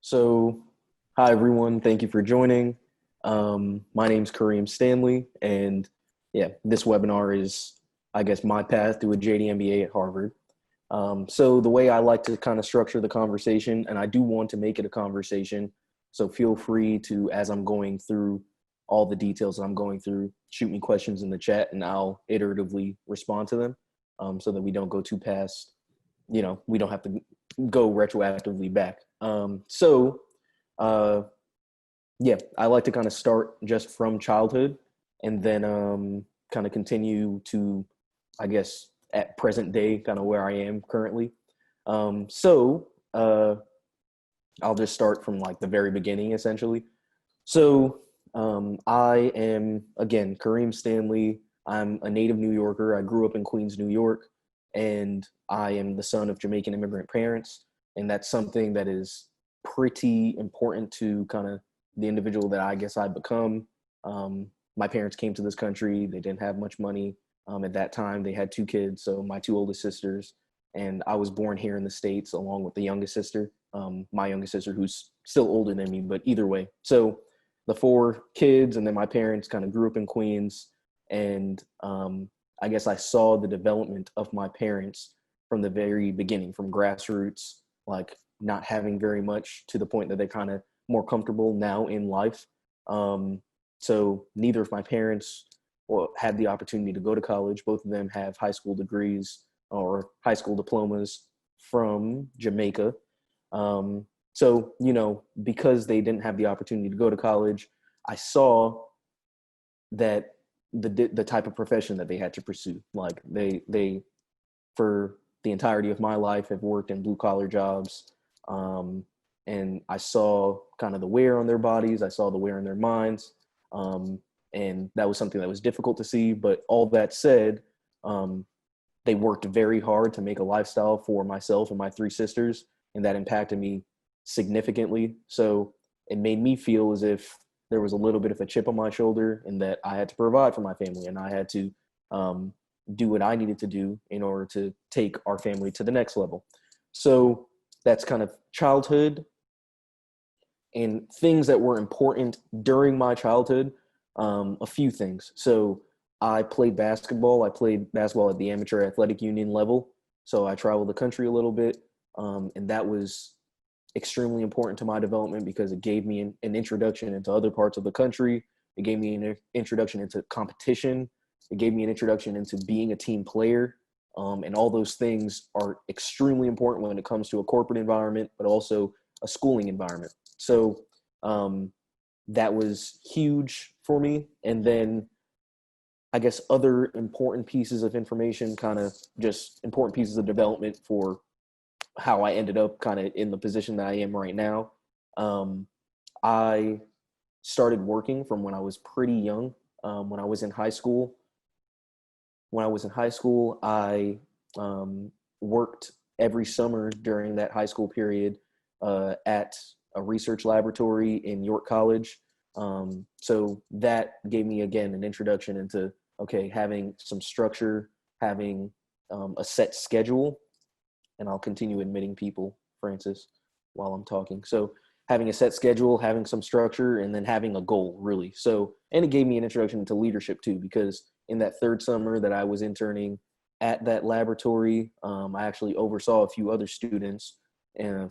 So, hi everyone. Thank you for joining. My name's Kareem Stanley, and yeah, this webinar is, I guess, my path to a JD MBA at Harvard. So the way I like to kind of structure the conversation, and I do want to make it a conversation, so feel free to, as I'm going through all the details that I'm going through, shoot me questions in the chat, and I'll iteratively respond to them, so that we don't go too past, we don't have to go retroactively back. Uh, yeah, I like to kind of start just from childhood and then kind of continue to, I guess, at present day, kind of where I am currently. Um, so uh, I'll just start from like the very beginning, essentially. So I am, again, Kareem Stanley. I'm a native New Yorker. I grew up in Queens, New York, and I am the son of Jamaican immigrant parents. And that's something that is pretty important to kind of the individual that I guess I become. My parents came to this country. They didn't have much money. At that time, they had two kids, so my two oldest sisters, and I was born here in the States along with the youngest sister, my youngest sister, who's still older than me, but either way. So the four kids, and then my parents kind of grew up in Queens, and I guess I saw the development of my parents from the very beginning, from grassroots, like not having very much to the point that they're kind of more comfortable now in life. So neither of my parents had the opportunity to go to college. Both of them have high school degrees or high school diplomas from Jamaica. So, because they didn't have the opportunity to go to college, I saw that the type of profession that they had to pursue. Like they for the entirety of my life have worked in blue collar jobs. And I saw kind of the wear on their bodies. I saw the wear on their minds. And that was something that was difficult to see. But all that said, they worked very hard to make a lifestyle for myself and my three sisters, and that impacted me significantly. So it made me feel as if there was a little bit of a chip on my shoulder, and that I had to provide for my family, and I had to do what I needed to do in order to take our family to the next level. So that's kind of childhood and things that were important during my childhood. A few things. So I played basketball. I played basketball at the amateur athletic union level. So I traveled the country a little bit. And that was extremely important to my development because it gave me an introduction into other parts of the country. It gave me an introduction into competition. It gave me an introduction into being a team player. And all those things are extremely important when it comes to a corporate environment, but also a schooling environment. So that was huge for me. And then I guess other important pieces of information, kind of just important pieces of development for how I ended up kind of in the position that I am right now. I started working from when I was pretty young. When I was in high school, I worked every summer during that high school period at a research laboratory in York College. So that gave me, again, an introduction into, okay, having some structure, having a set schedule, and I'll continue admitting people, Francis, while I'm talking. So having a set schedule, having some structure, and then having a goal, really. So, and it gave me an introduction into leadership too, because in that third summer that I was interning at that laboratory, I actually oversaw a few other students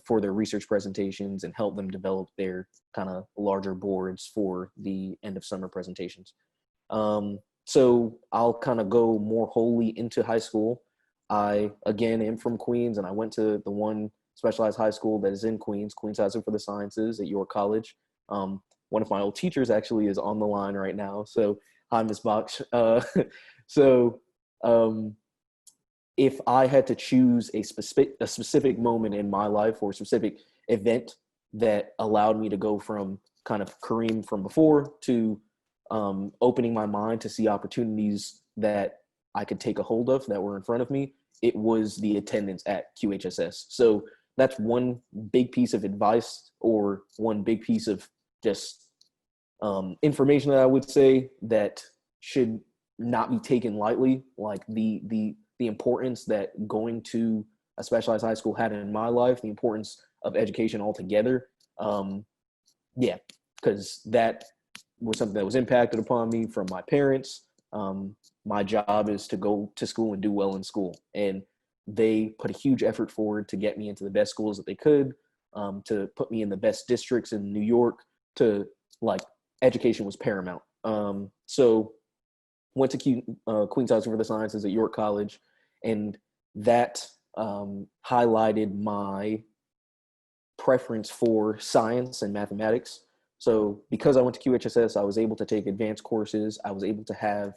for their research presentations and helped them develop their kind of larger boards for the end of summer presentations. So I'll kind of go more wholly into high school. I, again, am from Queens, and I went to the one specialized high school that is in Queens High School for the Sciences at York College. One of my old teachers actually is on the line right now. So hi, Ms. Bach. So if I had to choose a specific moment in my life or a specific event that allowed me to go from kind of Kareem from before to opening my mind to see opportunities that I could take a hold of that were in front of me, it was the attendance at QHSS. So that's one big piece of advice, or one big piece of just information that I would say that should not be taken lightly. Like the importance that going to a specialized high school had in my life, the importance of education altogether. Um, yeah, because that was something that was impacted upon me from my parents. My job is to go to school and do well in school, and they put a huge effort forward to get me into the best schools that they could, to put me in the best districts in New York. To like, education was paramount. So went to Queen's House for the Sciences at York College, and that highlighted my preference for science and mathematics. So because I went to QHSS, I was able to take advanced courses. I was able to have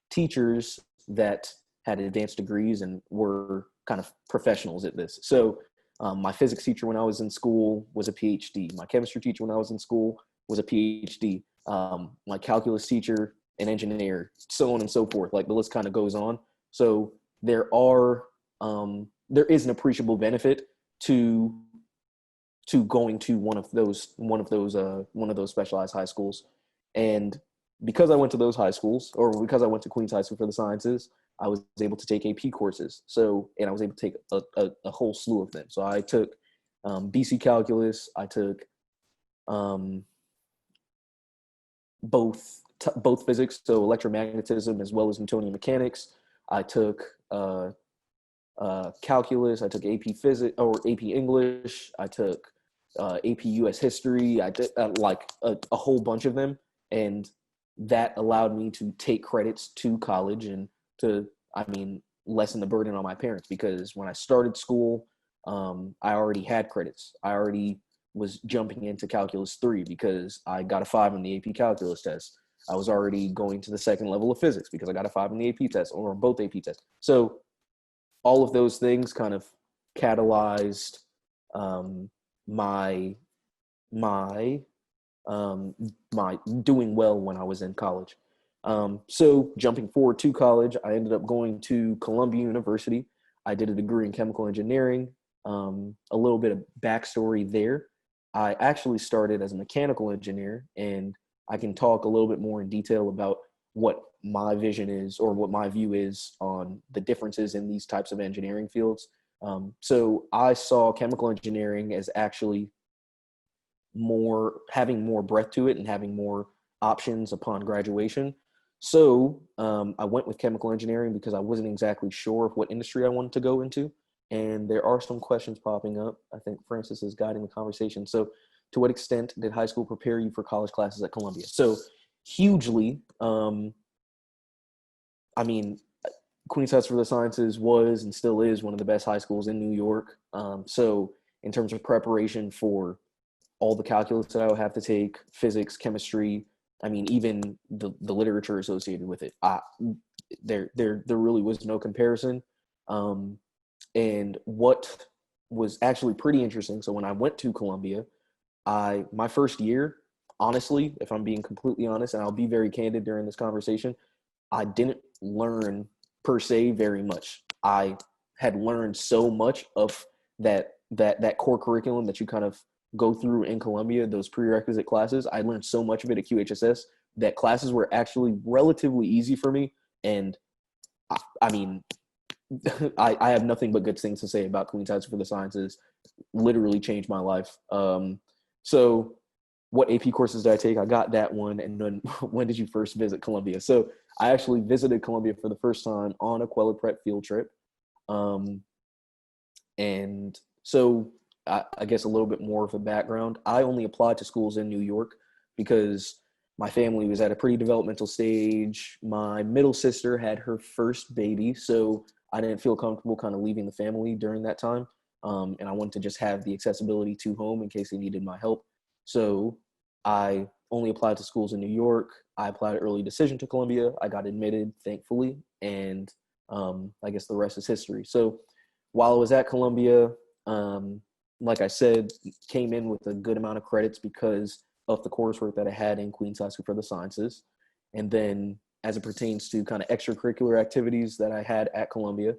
teachers that had advanced degrees and were kind of professionals at this. So my physics teacher when I was in school was a PhD. My chemistry teacher when I was in school was a PhD. My calculus teacher, an engineer, so on and so forth. Like the list kind of goes on. So there is an appreciable benefit to going to one of those specialized high schools. And because I went to those high schools, or because I went to Queen's High School for the Sciences, I was able to take AP courses. And I was able to take a whole slew of them. So I took BC Calculus. I took both physics, so electromagnetism as well as Newtonian mechanics. I took calculus. I took AP physics or AP English. I took AP US history. I did like a whole bunch of them, and that allowed me to take credits to college and to, lessen the burden on my parents, because when I started school, I already had credits. I already was jumping into calculus 3 because I got a 5 on the AP calculus test. I was already going to the second level of physics because I got a 5 on the AP test, or both AP tests. So all of those things kind of catalyzed my doing well when I was in college. So jumping forward to college, I ended up going to Columbia University. I did a degree in chemical engineering. A little bit of backstory there. I actually started as a mechanical engineer, and I can talk a little bit more in detail about what my vision is, or what my view is on the differences in these types of engineering fields. So I saw chemical engineering as actually having more breadth to it and having more options upon graduation. So I went with chemical engineering because I wasn't exactly sure of what industry I wanted to go into. And there are some questions popping up. I think Francis is guiding the conversation. So to what extent did high school prepare you for college classes at Columbia? So hugely. Queen's House for the Sciences was and still is one of the best high schools in New York. So in terms of preparation for all the calculus that I would have to take, physics, chemistry, even the literature associated with it, there really was no comparison. And what was actually pretty interesting, so when I went to Columbia, my first year, honestly, if I'm being completely honest, and I'll be very candid during this conversation, I didn't learn per se very much. I had learned so much of that core curriculum that you kind of go through in Columbia, those prerequisite classes. I learned so much of it at QHSS that classes were actually relatively easy for me. And I have nothing but good things to say about Queen's House for the Sciences. Literally changed my life. So what AP courses did I take? I got that one. And then when did you first visit Columbia? So I actually visited Columbia for the first time on a Quella Prep field trip. And so I guess a little bit more of a background. I only applied to schools in New York because my family was at a pretty developmental stage. My middle sister had her first baby, so I didn't feel comfortable kind of leaving the family during that time. And I wanted to just have the accessibility to home in case they needed my help. So I only applied to schools in New York. I applied early decision to Columbia. I got admitted, thankfully, and I guess the rest is history. So while I was at Columbia, like I said, came in with a good amount of credits because of the coursework that I had in Queen's High School for the Sciences. And then as it pertains to kind of extracurricular activities that I had at Columbia,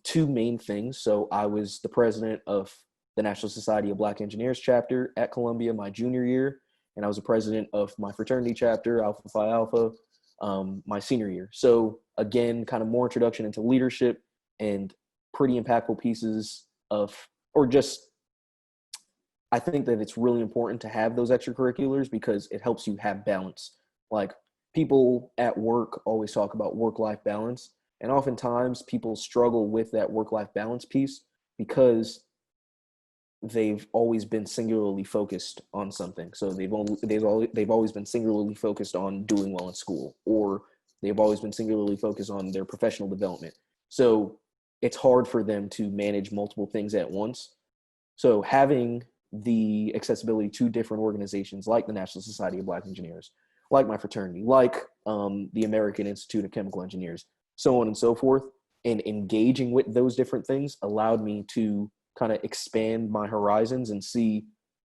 two main things. So I was the president of the National Society of Black Engineers chapter at Columbia my junior year, and I was the president of my fraternity chapter, Alpha Phi Alpha, my senior year. So again, kind of more introduction into leadership and pretty impactful pieces of, or just, I think that it's really important to have those extracurriculars because it helps you have balance. Like people at work always talk about work-life balance, and oftentimes people struggle with that work-life balance piece because they've always been singularly focused on something. So they've always been singularly focused on doing well in school, or they've always been singularly focused on their professional development. So it's hard for them to manage multiple things at once. So having the accessibility to different organizations like the National Society of Black Engineers, like my fraternity, like the American Institute of Chemical Engineers, so on and so forth, and engaging with those different things allowed me to kind of expand my horizons and see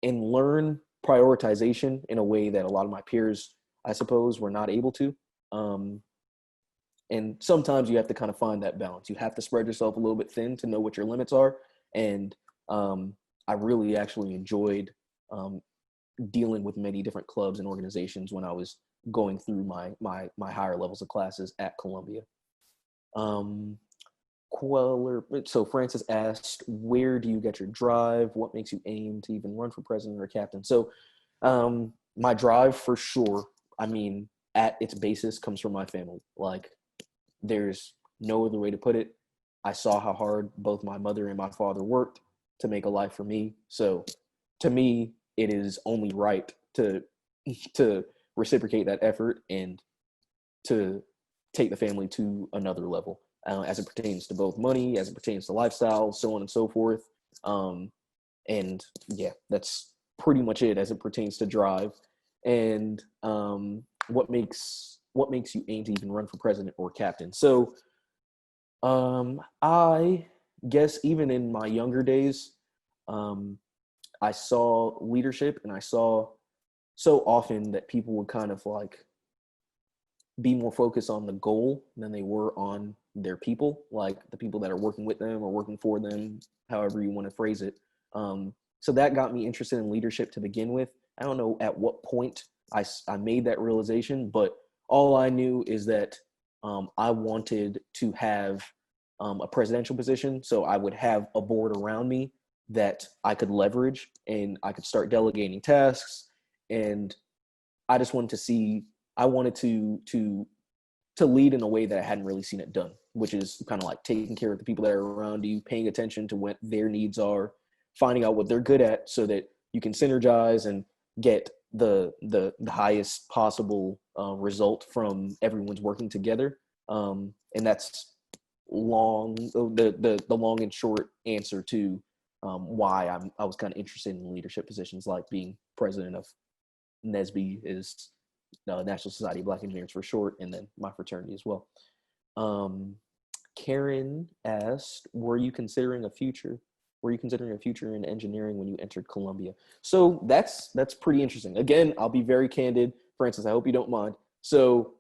and learn prioritization in a way that a lot of my peers, I suppose, were not able to. Um, and sometimes you have to kind of find that balance. You have to spread yourself a little bit thin to know what your limits are. And I really actually enjoyed um, dealing with many different clubs and organizations when I was going through my higher levels of classes at Columbia. Um, so Francis asked, where do you get your drive? What makes you aim to even run for president or captain? So my drive for sure, I mean, at its basis comes from my family. Like there's no other way to put it. I saw how hard both my mother and my father worked to make a life for me. So to me, it is only right to reciprocate that effort and to take the family to another level as it pertains to both money, as it pertains to lifestyle, so on and so forth. And yeah, that's pretty much it as it pertains to drive. And what makes you aim to even run for president or captain? So I guess even in my younger days, I saw leadership, and I saw so often that people would kind of like be more focused on the goal than they were on their people, like the people that are working with them or working for them, however you want to phrase it. So that got me interested in leadership to begin with. I don't know at what point I made that realization, but all I knew is that I wanted to have a presidential position. So I would have a board around me that I could leverage, and I could start delegating tasks. And I just wanted to see, I wanted to lead in a way that I hadn't really seen it done, which is kind of like taking care of the people that are around you, paying attention to what their needs are, finding out what they're good at so that you can synergize and get the highest possible result from everyone's working together. And that's the long and short answer to why I was kind of interested in leadership positions, like being president of NSBE, is National Society of Black Engineers for short, and then my fraternity as well. Karen asked, were you considering a future in engineering when you entered Columbia? So that's pretty interesting. Again, I'll be very candid, Francis, I hope you don't mind. So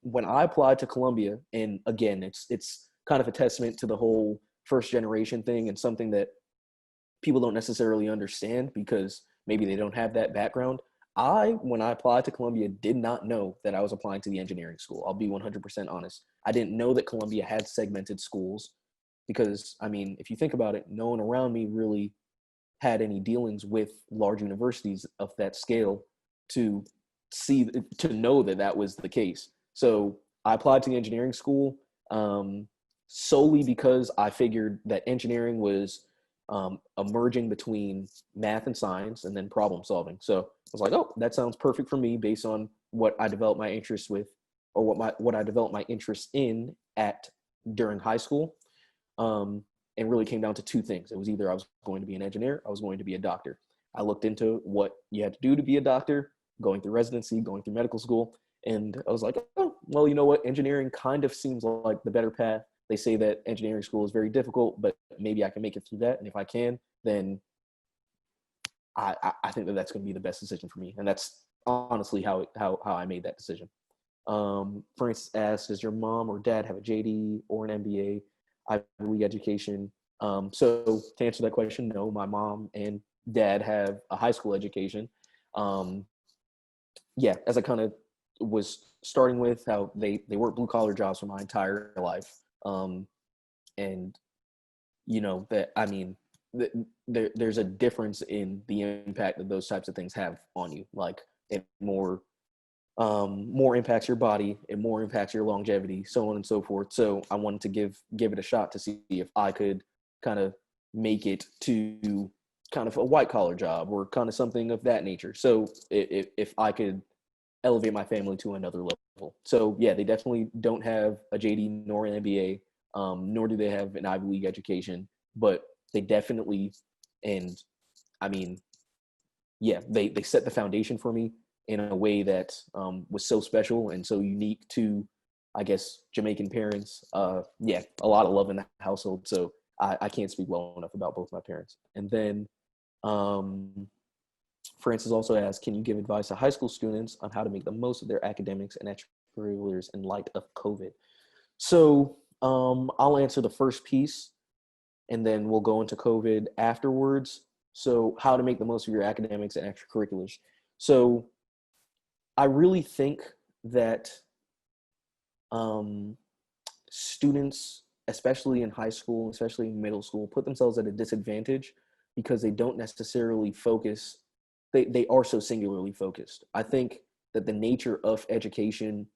when I applied to Columbia, and again, it's kind of a testament to the whole first generation thing, and something that people don't necessarily understand because maybe they don't have that background. When I applied to Columbia, did not know that I was applying to the engineering school. I'll be 100% honest. I didn't know that Columbia had segmented schools because, I mean, if you think about it, no one around me really had any dealings with large universities of that scale to know that that was the case. So I applied to the engineering school solely because I figured that engineering was emerging between math and science and then problem solving. So I was like, oh, that sounds perfect for me based on what I developed my interest with, or what I developed my interest in during high school. And really came down to two things. It was either I was going to be an engineer, I was going to be a doctor. I looked into what you had to do to be a doctor, going through residency, going through medical school. And I was like, oh, well, you know what? Engineering kind of seems like the better path. They say that engineering school is very difficult, but maybe I can make it through that. And if I can, then I think that that's going to be the best decision for me. And that's honestly how I made that decision. Francis asked, does your mom or dad have a JD or an MBA, Ivy League education? So to answer that question, no, my mom and dad have a high school education. Yeah, as I kind of was starting with, how they work blue collar jobs for my entire life. And you know that, I mean, there's a difference in the impact that those types of things have on you. Like it more impacts your body, it more impacts your longevity, so on and so forth. So I wanted to give it a shot to see if I could kind of make it to kind of a white collar job or kind of something of that nature. So if I could elevate my family to another level. So yeah, they definitely don't have a JD nor an MBA, nor do they have an Ivy League education, but they definitely, and I mean, yeah, they set the foundation for me in a way that was so special and so unique to, I guess, Jamaican parents. Yeah, a lot of love in the household. So I can't speak well enough about both my parents. And then Francis also asked, can you give advice to high school students on how to make the most of their academics and extracurriculars in light of COVID? So I'll answer the first piece and then we'll go into COVID afterwards. So how to make the most of your academics and extracurriculars. So I really think that students, especially in high school, especially in middle school, put themselves at a disadvantage because they don't necessarily focus. They are so singularly focused. I think that the nature of education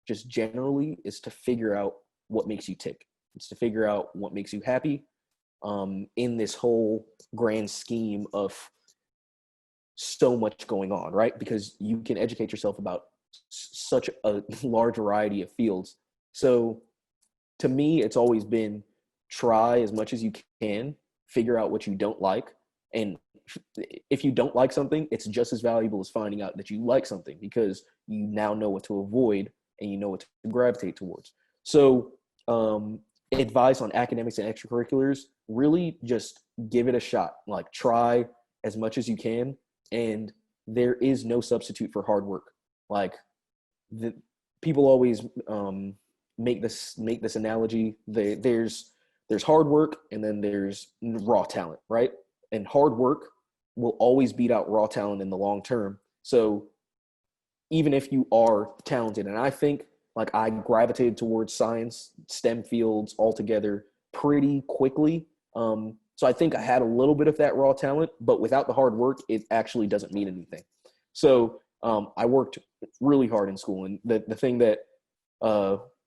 just generally is to figure out what makes you tick. It's to figure out what makes you happy in this whole grand scheme of so much going on, right? Because you can educate yourself about such a large variety of fields. So to me, it's always been try as much as you can, figure out what you don't like. And if you don't like something, it's just as valuable as finding out that you like something because you now know what to avoid and you know what to gravitate towards. So advice on academics and extracurriculars, really just give it a shot. Like try as much as you can. And there is no substitute for hard work. Like people always make this analogy. There's hard work and then there's raw talent, right? And hard work will always beat out raw talent in the long term. So even if you are talented, and I think like I gravitated towards science, STEM fields altogether pretty quickly. So I think I had a little bit of that raw talent, but without the hard work, it actually doesn't mean anything. So I worked really hard in school. And the thing that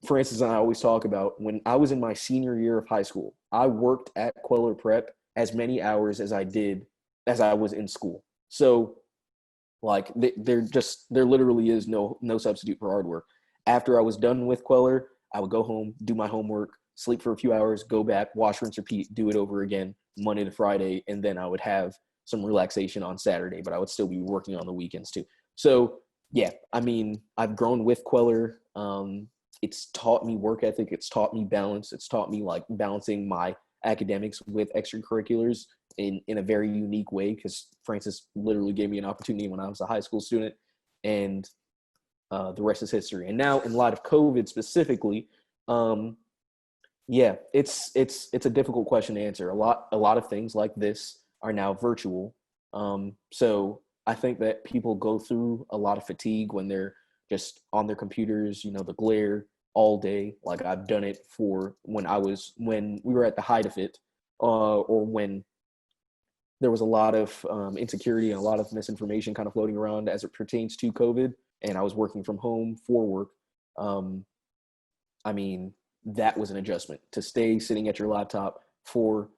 Francis and I always talk about, when I was in my senior year of high school, I worked at Queller Prep as many hours as I was in school. So like there literally is no substitute for hard work. After I was done with Queller, I would go home, do my homework, sleep for a few hours, go back, wash, rinse, repeat, do it over again Monday to Friday, and then I would have some relaxation on Saturday, but I would still be working on the weekends too. So yeah, I mean, I've grown with Queller. It's taught me work ethic. It's taught me balance. It's taught me like balancing my academics with extracurriculars in a very unique way, because Francis literally gave me an opportunity when I was a high school student, and the rest is history. And now in light of COVID specifically, yeah, it's a difficult question to answer. A lot of things like this are now virtual. So I think that people go through a lot of fatigue when they're just on their computers, the glare all day. Like I've done it for when we were at the height of it, or when there was a lot of insecurity and a lot of misinformation kind of floating around as it pertains to COVID, and I was working from home for work. I mean, that was an adjustment to stay sitting at your laptop for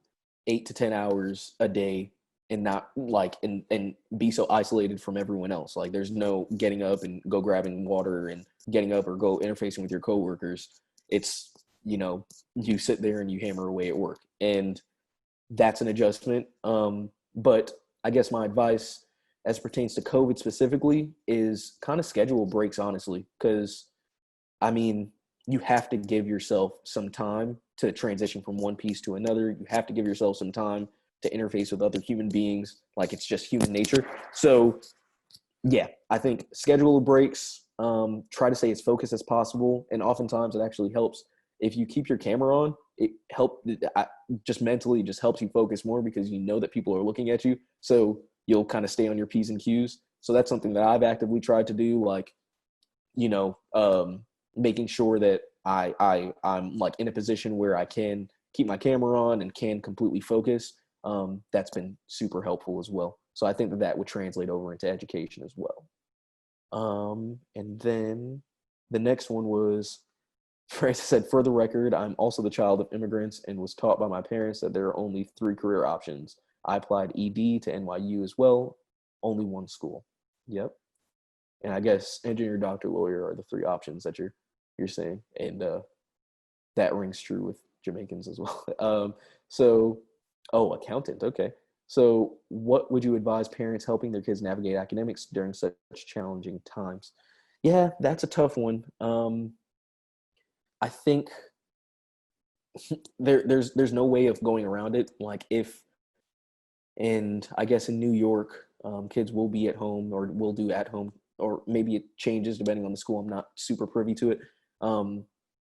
8 to 10 hours a day and not like, and be so isolated from everyone else. Like there's no getting up and go grabbing water and getting up or go interfacing with your coworkers. It's, you sit there and you hammer away at work, and that's an adjustment. But I guess my advice as pertains to COVID specifically is kind of schedule breaks, honestly, because I mean, you have to give yourself some time to transition from one piece to another. You have to give yourself some time to interface with other human beings. Like it's just human nature. So yeah, I think schedule breaks, try to stay as focused as possible. And oftentimes it actually helps if you keep your camera on. It just mentally just helps you focus more because you know that people are looking at you. So you'll kind of stay on your P's and Q's. So that's something that I've actively tried to do. Like, making sure that I'm like in a position where I can keep my camera on and can completely focus. That's been super helpful as well. So I think that that would translate over into education as well. And then the next one was, Francis said, for the record, I'm also the child of immigrants and was taught by my parents that there are only 3 career options. I applied ED to NYU as well, only one school. Yep. And I guess engineer, doctor, lawyer are the 3 options that you're saying, and that rings true with Jamaicans as well. Oh, accountant. Okay. So, what would you advise parents helping their kids navigate academics during such challenging times? Yeah, that's a tough one. I think there's no way of going around it. Like if, and I guess in New York, kids will be at home or will do at home, or maybe it changes depending on the school. I'm not super privy to it.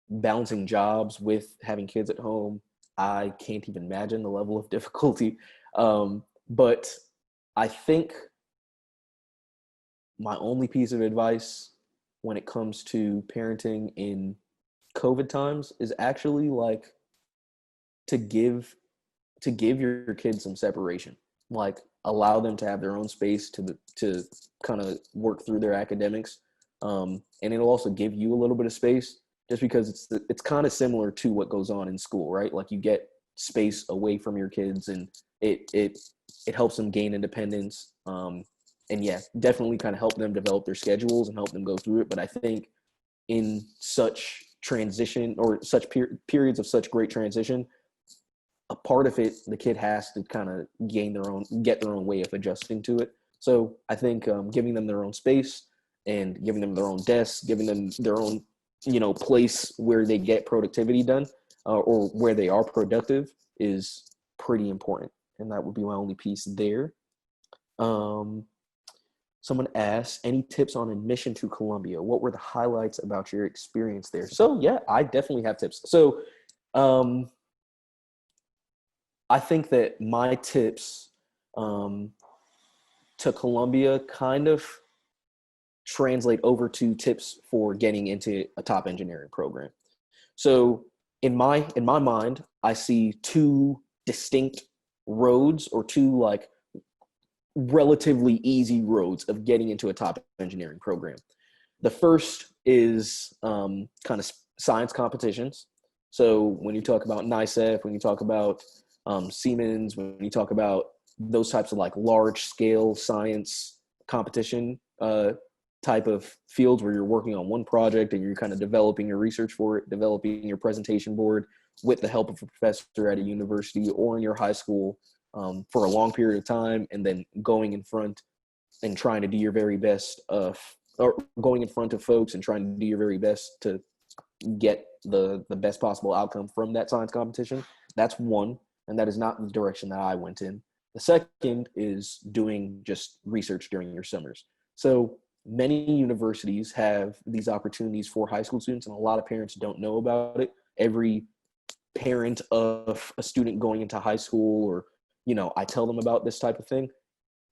Balancing jobs with having kids at home, I can't even imagine the level of difficulty. But I think my only piece of advice when it comes to parenting in COVID times is actually like to give your kids some separation. Like allow them to have their own space to kind of work through their academics, and it'll also give you a little bit of space, just because it's kind of similar to what goes on in school, right? Like you get space away from your kids, and it helps them gain independence. And yeah, definitely kind of help them develop their schedules and help them go through it. But I think in such transition or such periods of such great transition, a part of it, the kid has to kind of get their own way of adjusting to it. So I think giving them their own space and giving them their own desks, giving them their own, place where they get productivity done, or where they are productive, is pretty important. And that would be my only piece there. Someone asked, any tips on admission to Columbia? What were the highlights about your experience there? So yeah, I definitely have tips. So I think that my tips to Columbia kind of translate over to tips for getting into a top engineering program. So in my mind, I see 2 distinct roads, or 2 like relatively easy roads of getting into a top engineering program. The first is kind of science competitions. So when you talk about NICEF, when you talk about Siemens, when you talk about those types of like large scale science competition type of fields where you're working on one project and you're kind of developing your research for it, developing your presentation board with the help of a professor at a university or in your high school for a long period of time, and then going in front and trying to do your very best or going in front of folks and trying to do your very best to get the best possible outcome from that science competition. That's one, and that is not the direction that I went in. The second is doing just research during your summers. So many universities have these opportunities for high school students, and a lot of parents don't know about it. Every parent of a student going into high school, or I tell them about this type of thing.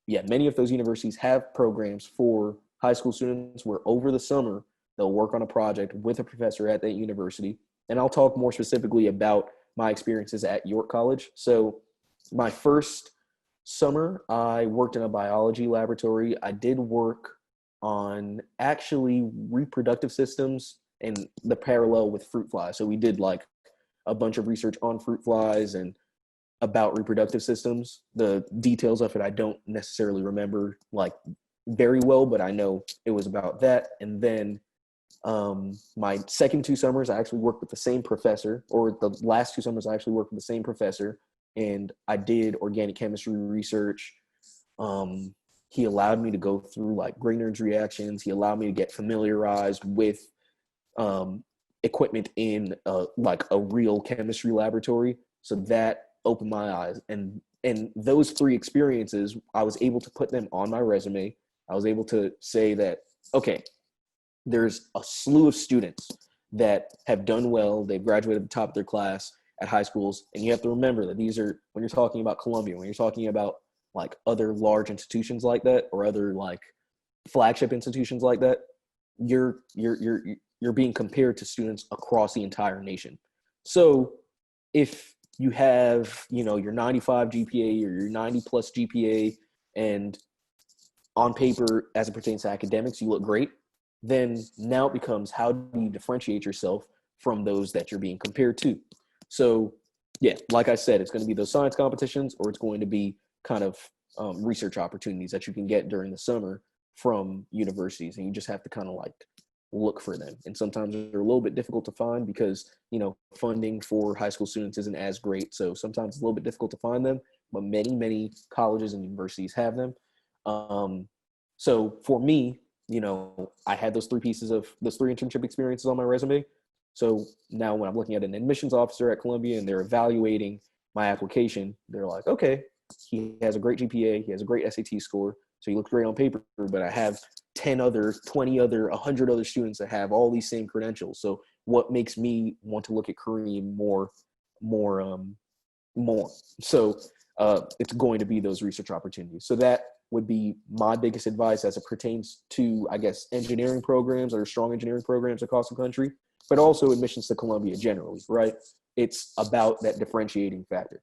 Yeah, many of those universities have programs for high school students where over the summer they'll work on a project with a professor at that university. And I'll talk more specifically about my experiences at York College. So my first summer, I worked in a biology laboratory. I did work on actually reproductive systems and the parallel with fruit flies. So we did like a bunch of research on fruit flies and about reproductive systems. The details of it I don't necessarily remember like very well, but I know it was about that. And then my second 2 summers, I actually worked with the same professor, or the last 2 summers, I actually worked with the same professor, and I did organic chemistry research. He allowed me to go through like Grignard's reactions. He allowed me to get familiarized with equipment in like a real chemistry laboratory. So that opened my eyes. And those 3 experiences, I was able to put them on my resume. I was able to say that, okay, there's a slew of students that have done well. They've graduated at the top of their class at high schools. And you have to remember that these are, when you're talking about Columbia, when you're talking about like other large institutions like that, or other like flagship institutions like that, you're being compared to students across the entire nation. So if you have, your 95 GPA or your 90 plus GPA, and on paper, as it pertains to academics, you look great, then now it becomes, how do you differentiate yourself from those that you're being compared to? So, yeah, like I said, it's going to be those science competitions, or it's going to be kind of research opportunities that you can get during the summer from universities, and you just have to kind of like look for them. And sometimes they're a little bit difficult to find because, funding for high school students isn't as great. So sometimes it's a little bit difficult to find them, but many, many colleges and universities have them. So for me, I had those three internship experiences on my resume. So now when I'm looking at an admissions officer at Columbia and they're evaluating my application, they're like, okay, he has a great GPA, he has a great SAT score, so he looks great on paper, but I have 10 other, 20 other, 100 other students that have all these same credentials. So what makes me want to look at Kareem more? So it's going to be those research opportunities. So that would be my biggest advice as it pertains to, I guess, engineering programs or strong engineering programs across the country, but also admissions to Columbia generally, right? It's about that differentiating factor.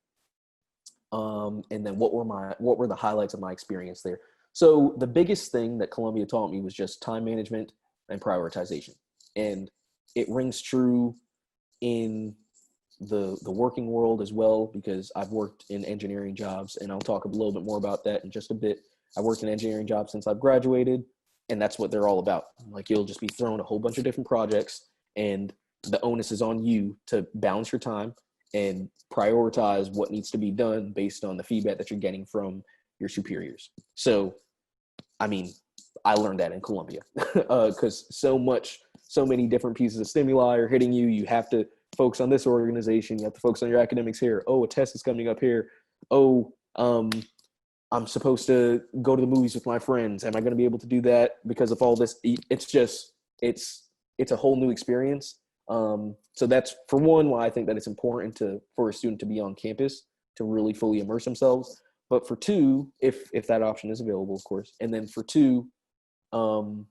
And then what were the highlights of my experience there? So the biggest thing that Columbia taught me was just time management and prioritization. And it rings true in the working world as well, because I've worked in engineering jobs, and I'll talk a little bit more about that in just a bit. I worked in engineering jobs since I've graduated, and that's what they're all about. Like, you'll just be thrown a whole bunch of different projects, and the onus is on you to balance your time and prioritize what needs to be done based on the feedback that you're getting from your superiors. So, I mean, I learned that in Columbia because so many different pieces of stimuli are hitting you. You have to focus on this organization. You have to focus on your academics here. Oh, a test is coming up here. Oh, I'm supposed to go to the movies with my friends. Am I going to be able to do that because of all this? It's a whole new experience. So that's, for one, why I think that it's important for a student to be on campus to really fully immerse themselves. But for two, if that option is available, of course. And then for two, the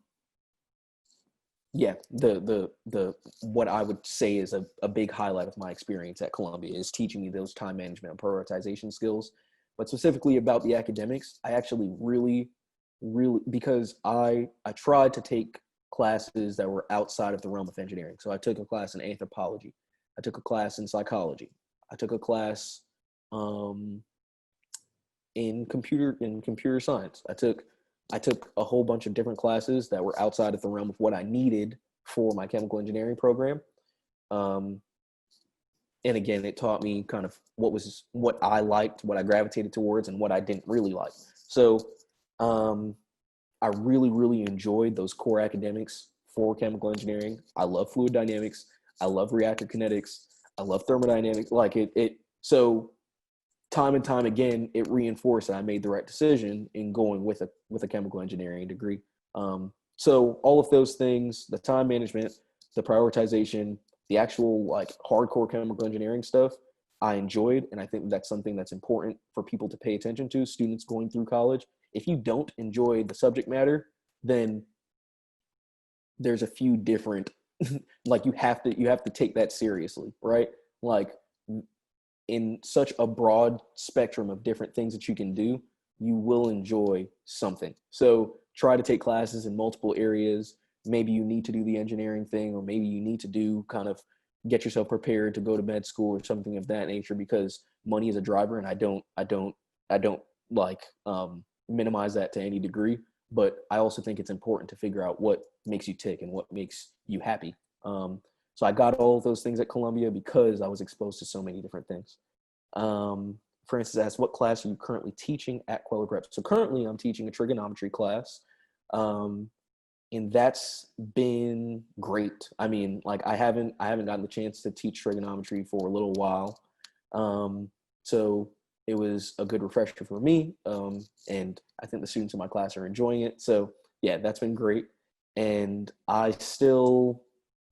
what I would say is a big highlight of my experience at Columbia is teaching me those time management and prioritization skills. But specifically about the academics, I actually really, because I tried to take classes that were outside of the realm of engineering. So I took a class in anthropology. I took a class in psychology. I took a class in computer science. I took a whole bunch of different classes that were outside of the realm of what I needed for my chemical engineering program. And again, it taught me kind of what I liked, what I gravitated towards, and what I didn't really like. So I really, really enjoyed those core academics for chemical engineering. I love fluid dynamics. I love reactor kinetics. I love thermodynamics. Like so time and time again, it reinforced that I made the right decision in going with a chemical engineering degree. So all of those things, the time management, the prioritization, the actual like hardcore chemical engineering stuff, I enjoyed. And I think that's something that's important for people to pay attention to, students going through college. If you don't enjoy the subject matter, then there's a few different, like you have to take that seriously, right? Like, in such a broad spectrum of different things that you can do, you will enjoy something. So try to take classes in multiple areas. Maybe you need to do the engineering thing, or maybe you need to do kind of get yourself prepared to go to med school or something of that nature, because money is a driver. And I don't like minimize that to any degree, but I also think it's important to figure out what makes you tick and what makes you happy. So I got all of those things at Columbia because I was exposed to so many different things. For instance, asked, what class are you currently teaching at Queller Prep? So currently I'm teaching a trigonometry class. And that's been great. I mean, like I haven't gotten the chance to teach trigonometry for a little while. So it was a good refresher for me. And I think the students in my class are enjoying it. So yeah, that's been great. And I still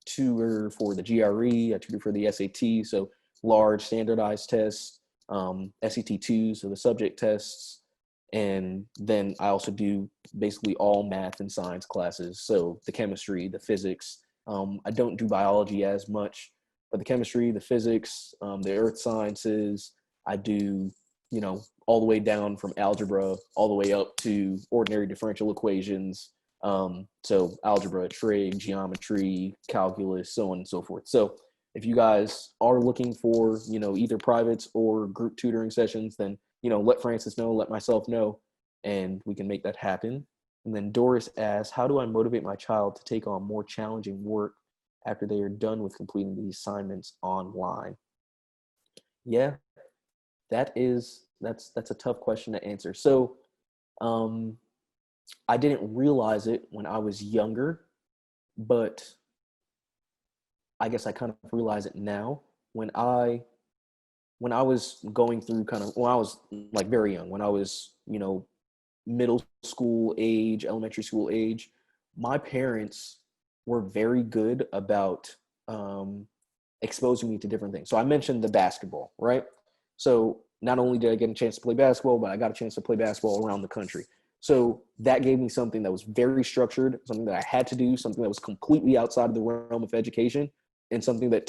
tutor for the GRE, I tutor for the SAT, so large standardized tests, SAT2, so the subject tests, and then I also do basically all math and science classes, so the chemistry, the physics. I don't do biology as much, but the chemistry, the physics, the earth sciences, I do, all the way down from algebra all the way up to ordinary differential equations. So algebra, trig, geometry, calculus, so on and so forth. So if you guys are looking for, either privates or group tutoring sessions, then, let Francis know, let myself know, and we can make that happen. And then Doris asks, how do I motivate my child to take on more challenging work after they are done with completing the assignments online? Yeah, that's a tough question to answer. So I didn't realize it when I was younger, but I guess I kind of realize it now. When I was going through when I was like very young, when I was, middle school age, elementary school age, my parents were very good about exposing me to different things. So I mentioned the basketball, right? So not only did I get a chance to play basketball, but I got a chance to play basketball around the country. So that gave me something that was very structured, something that I had to do, something that was completely outside of the realm of education, and something that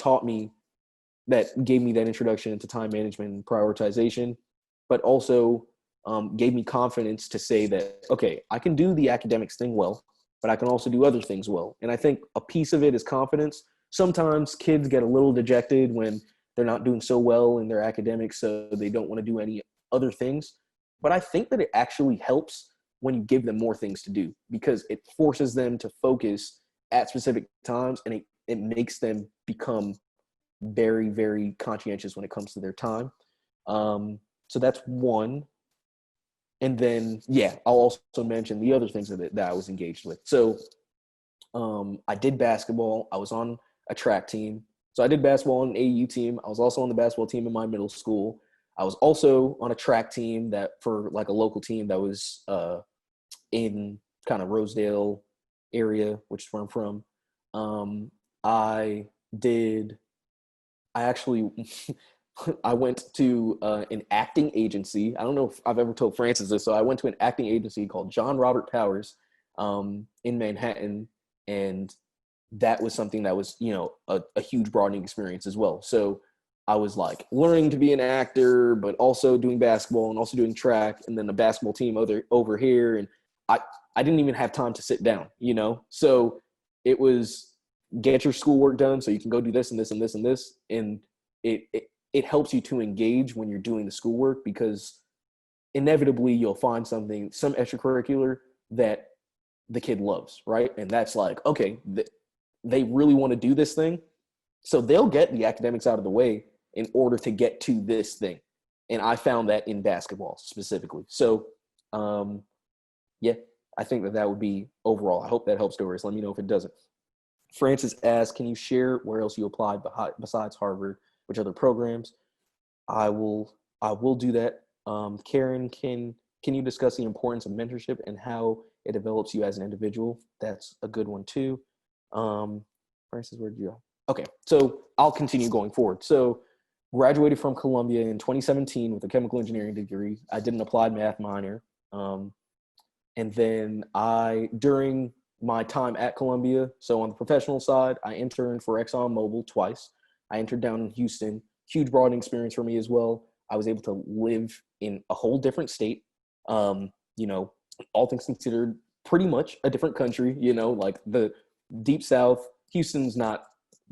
gave me that introduction into time management and prioritization, but also gave me confidence to say that, okay, I can do the academics thing well, but I can also do other things well. And I think a piece of it is confidence. Sometimes kids get a little dejected when they're not doing so well in their academics, so they don't want to do any other things. But I think that it actually helps when you give them more things to do, because it forces them to focus at specific times, and it makes them become very, very conscientious when it comes to their time. So that's one. And then, I'll also mention the other things that I was engaged with. So I did basketball. I was on a track team. So I did basketball on an AU team. I was also on the basketball team in my middle school. I was also on a track team that for like a local team that was in kind of Rosedale area, which is where I'm from. I actually I went to an acting agency. I don't know if I've ever told Francis this. So I went to an acting agency called John Robert Powers in Manhattan. And that was something that was, a huge broadening experience as well. So I was like learning to be an actor, but also doing basketball and also doing track, and then the basketball team over here. And I didn't even have time to sit down, So it was get your schoolwork done so you can go do this and this and this and this. And it helps you to engage when you're doing the schoolwork, because inevitably you'll find some extracurricular that the kid loves, right? And that's like, okay, they really want to do this thing, so they'll get the academics out of the way in order to get to this thing. And I found that in basketball specifically. So, I think that would be overall. I hope that helps, Doris. Let me know if it doesn't. Francis asks, can you share where else you applied besides Harvard, which other programs? I will do that. Karen, can you discuss the importance of mentorship and how it develops you as an individual? That's a good one too. Francis, where did you go? Okay, so I'll continue going forward. So graduated from Columbia in 2017 with a chemical engineering degree. I did an applied math minor. And then during my time at Columbia, so on the professional side, I interned for ExxonMobil twice. I entered down in Houston. Huge broadening experience for me as well. I was able to live in a whole different state. All things considered, pretty much a different country, like the Deep South. Houston's not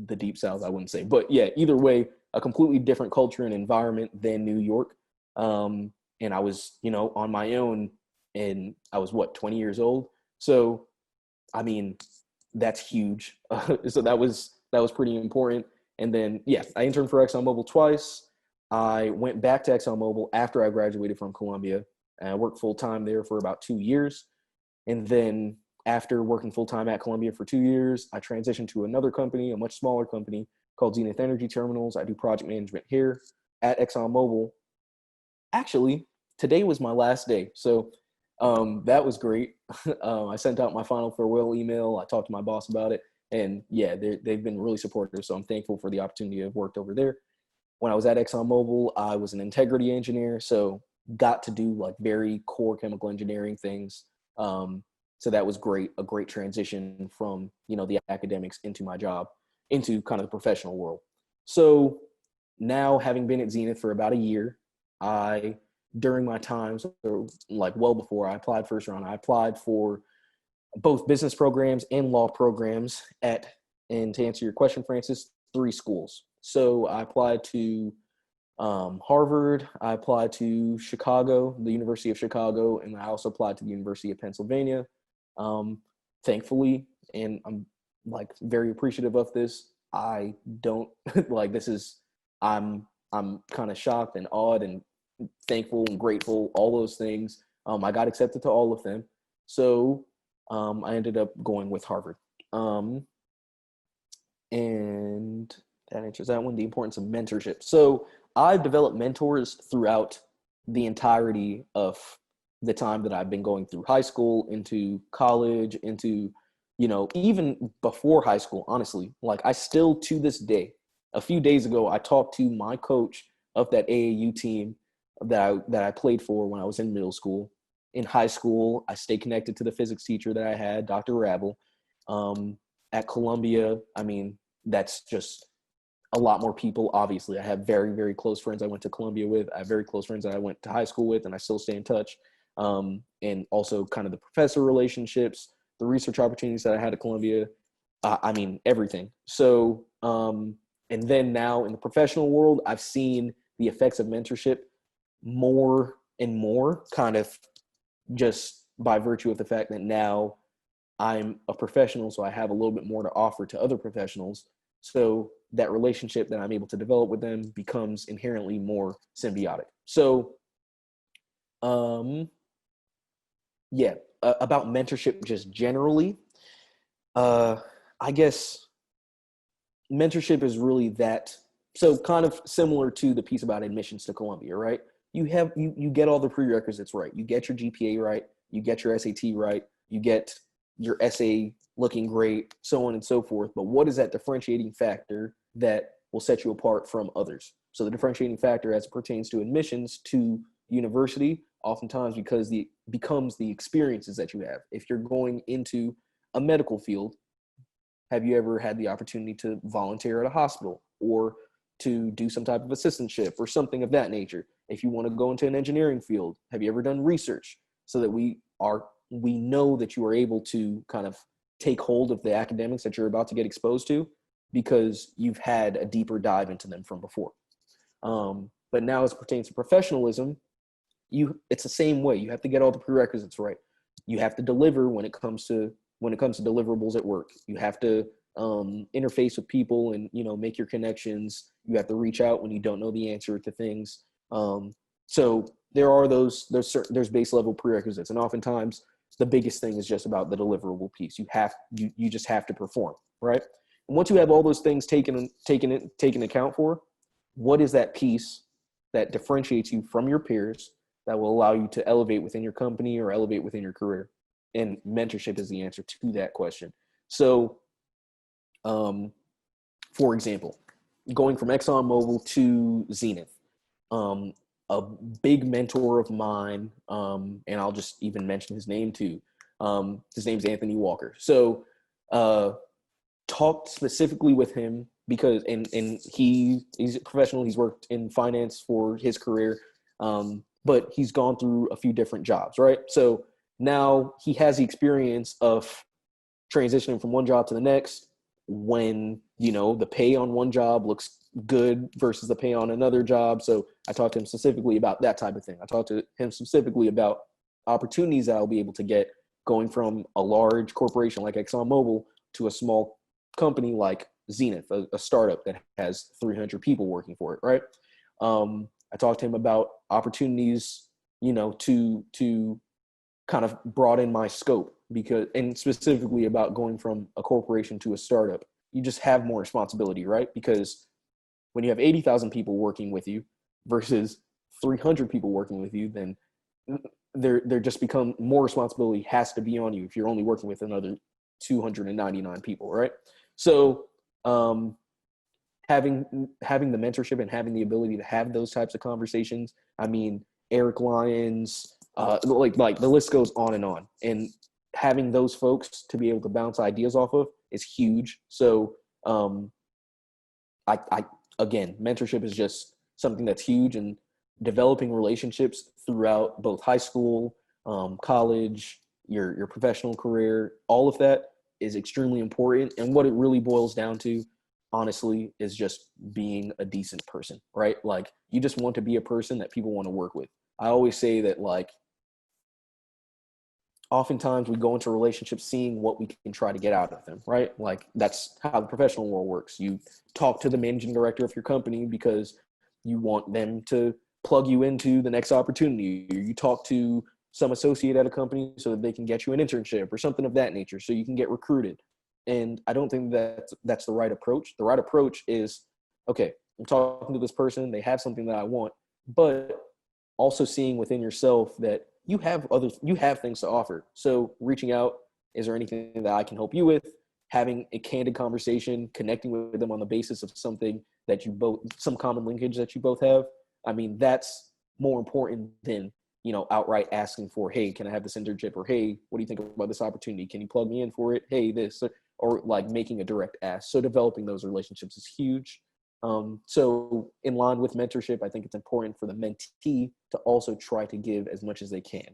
the Deep South, I wouldn't say. But yeah, either way, a completely different culture and environment than New York. And I was, on my own, and I was 20 years old. So, I mean, that's huge. So that was pretty important. And then, I interned for ExxonMobil twice. I went back to ExxonMobil after I graduated from Columbia, and I worked full-time there for about 2 years. And then after working full-time at Columbia for 2 years, I transitioned to another company, a much smaller company called Zenith Energy Terminals. I do project management here at ExxonMobil. Actually, today was my last day. So that was great. I sent out my final farewell email. I talked to my boss about it. And they've been really supportive. So I'm thankful for the opportunity to have worked over there. When I was at ExxonMobil, I was an integrity engineer. So got to do like very core chemical engineering things. So that was great, a great transition from, the academics into my job, into kind of the professional world. So now, having been at Zenith for about a year, during my time, so like well before I applied first round, I applied for both business programs and law programs and to answer your question, Francis, 3 schools. So I applied to Harvard, I applied to Chicago, the University of Chicago, and I also applied to the University of Pennsylvania. Thankfully, and I'm like very appreciative of this. I don't like this is I'm kind of shocked and awed and thankful and grateful, all those things. I got accepted to all of them. So I ended up going with Harvard. And that answers that one, the importance of mentorship. So I've developed mentors throughout the entirety of the time that I've been going through high school, into college, into, even before high school, honestly. Like I still, to this day, a few days ago, I talked to my coach of that AAU team that I played for when I was in middle school. In high school, I stayed connected to the physics teacher that I had, Dr. Ravel. At Columbia, I mean, that's just a lot more people. Obviously, I have very, very close friends I went to Columbia with. I have very close friends that I went to high school with, and I still stay in touch. And also kind of the professor relationships, the research opportunities that I had at Columbia. I mean, everything. So, and then now in the professional world, I've seen the effects of mentorship more and more, kind of just by virtue of the fact that now I'm a professional, so I have a little bit more to offer to other professionals. So that relationship that I'm able to develop with them becomes inherently more symbiotic. So, about mentorship just generally, I guess mentorship is really that. So kind of similar to the piece about admissions to Columbia, right? You get all the prerequisites right. You get your GPA right. You get your SAT right. You get your essay looking great, so on and so forth. But what is that differentiating factor that will set you apart from others? So the differentiating factor as it pertains to admissions to university, oftentimes becomes the experiences that you have. If you're going into a medical field, have you ever had the opportunity to volunteer at a hospital or to do some type of assistantship or something of that nature? If you want to go into an engineering field, have you ever done research so that we know that you are able to kind of take hold of the academics that you're about to get exposed to because you've had a deeper dive into them from before. But now as it pertains to professionalism, it's the same way. You have to get all the prerequisites right. You have to deliver when it comes to deliverables at work. You have to interface with people and, make your connections. You have to reach out when you don't know the answer to things. So there are there's base level prerequisites. And oftentimes the biggest thing is just about the deliverable piece. You just have to perform, right? And once you have all those things taken account for, what is that piece that differentiates you from your peers that will allow you to elevate within your company or elevate within your career? And mentorship is the answer to that question. So, for example, going from ExxonMobil to Zenith, a big mentor of mine, and I'll just even mention his name too. His name's Anthony Walker. So, talked specifically with him because, and he's a professional. He's worked in finance for his career, but he's gone through a few different jobs, right? So now he has the experience of transitioning from one job to the next when, the pay on one job looks good versus the pay on another job. So I talked to him specifically about that type of thing. I talked to him specifically about opportunities that I'll be able to get going from a large corporation like ExxonMobil to a small company like Zenith, a startup that has 300 people working for it, right? I talked to him about opportunities, to kind of broaden my scope and specifically about going from a corporation to a startup. You just have more responsibility, right? Because when you have 80,000 people working with you versus 300 people working with you, then there just become more responsibility has to be on you if you're only working with another 299 people, right? So having the mentorship and having the ability to have those types of conversations, I mean, Eric Lyons, like the list goes on. And having those folks to be able to bounce ideas off of is huge. So I again, mentorship is just something that's huge, and developing relationships throughout both high school, college, your professional career, all of that is extremely important. And what it really boils down to, honestly, is just being a decent person, right? Like, you just want to be a person that people want to work with. I always say that, like, oftentimes we go into relationships seeing what we can try to get out of them, right? Like, that's how the professional world works. You talk to the managing director of your company because you want them to plug you into the next opportunity. You talk to some associate at a company so that they can get you an internship or something of that nature so you can get recruited. And I don't think that that's the right approach. The right approach is, okay, I'm talking to this person, they have something that I want, but also seeing within yourself that you have things to offer. So reaching out, is there anything that I can help you with? Having a candid conversation, connecting with them on the basis of something that you both, some common linkage that you both have. I mean, that's more important than, outright asking for, hey, can I have this internship? Or, hey, what do you think about this opportunity? Can you plug me in for it? Hey, this, or like making a direct ask. So developing those relationships is huge. So in line with mentorship, I think it's important for the mentee to also try to give as much as they can.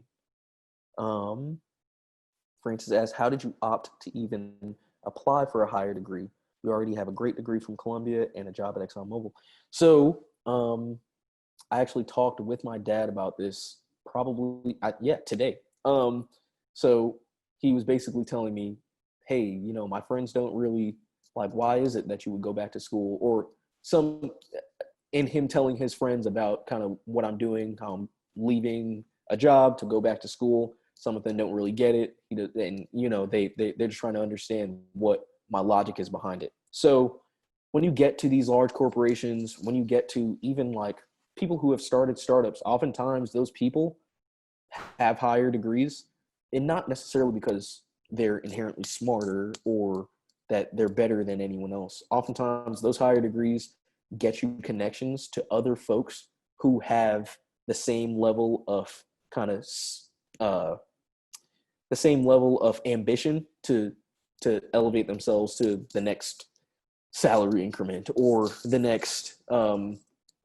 Francis asks, how did you opt to even apply for a higher degree? We already have a great degree from Columbia and a job at ExxonMobil. So I actually talked with my dad about this today. So he was basically telling me, hey, my friends don't really, like, why is it that you would go back to school? Or in him telling his friends about kind of what I'm doing, how I'm leaving a job to go back to school. Some of them don't really get it. And, they're just trying to understand what my logic is behind it. So when you get to these large corporations, when you get to even like people who have started startups, oftentimes those people have higher degrees, and not necessarily because they're inherently smarter or that they're better than anyone else. Oftentimes those higher degrees get you connections to other folks who have the same level of the same level of ambition to elevate themselves to the next salary increment or the next